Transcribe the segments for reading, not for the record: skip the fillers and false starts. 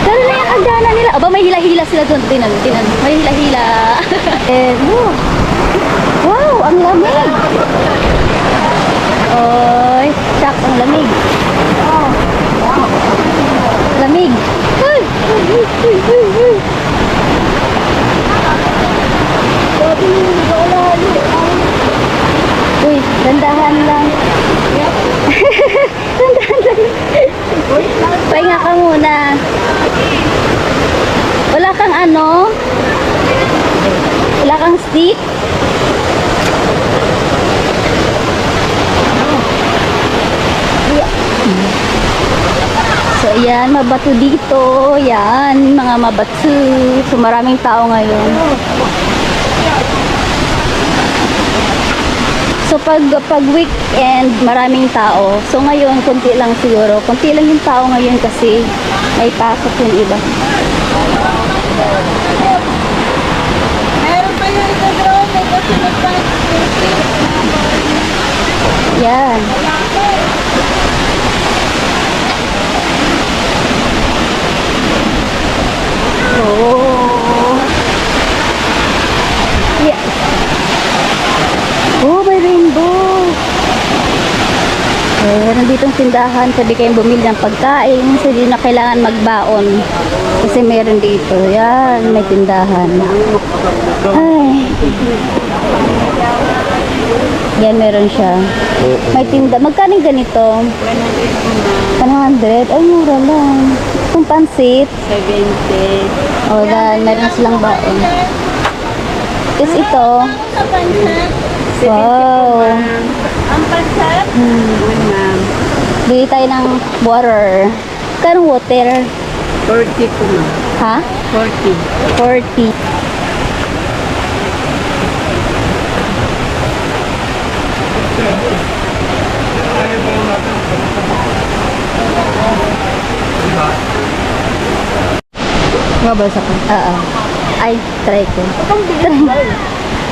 Pero na yung hagdanan nila. Aba, may hila-hila sila doon. Tinan. May hila-hila. Wow, ang lamig. Oy, shock, ang lamig. Lamig. Ay! Uy, dandahan lang. Dandahan lang. Pahinga ka muna. Wala kang ano? Wala kang stick? So, ayan, mabato dito. Yan, mga mabato. So, maraming tao ngayon. So, pag weekend, maraming tao. So, ngayon, konti lang siguro. Konti lang yung tao ngayon kasi may pasok yung iba. Meron pa yung ito drone, may kasunod pa. Yan. Oh. Yeah. Oh, may rainbow. Nandito ang tindahan. Pwede kayong bumili ng pagkain. So, hindi na kailangan magbaon. Kasi meron dito. Yan, may tindahan. Ay. Yan, meron siya. May tinda. Magkano ganito? 100. Ay, mura lang. Kung pansit. 70. O, dahil meron silang baon. Is ito. Ang pansat. Wow. Ang pansat. Ma'am. Bili tayo ng water. Kanong water? 40 po ma'am. Ha? 40. 40. Mabasa ko. Oo. Ay, try ko. Try.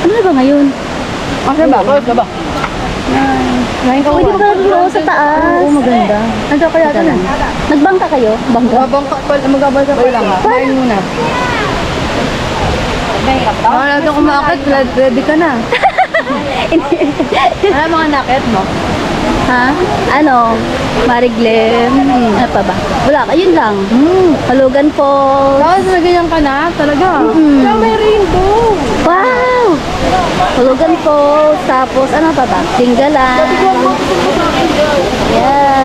Ano na ba ngayon? Asa ba? Asa ba? Pwede ba kayo sa taas? Oo, maganda. Nandiyan kaya ito na. Nagbangka kayo? Bangka? Magabasa pa lang. Kain muna. Wala ito kumakit. Ready ka na. Ano mga nakit mo? Ha? Ano? Mariglem? Ano pa ba? Wala ka, yun lang. Halugan po. Tapos na ganyan ka na? Talaga? Pero may rainbow. Wow! Halugan po. Tapos ano pa ba? Tinggalan. Yeah.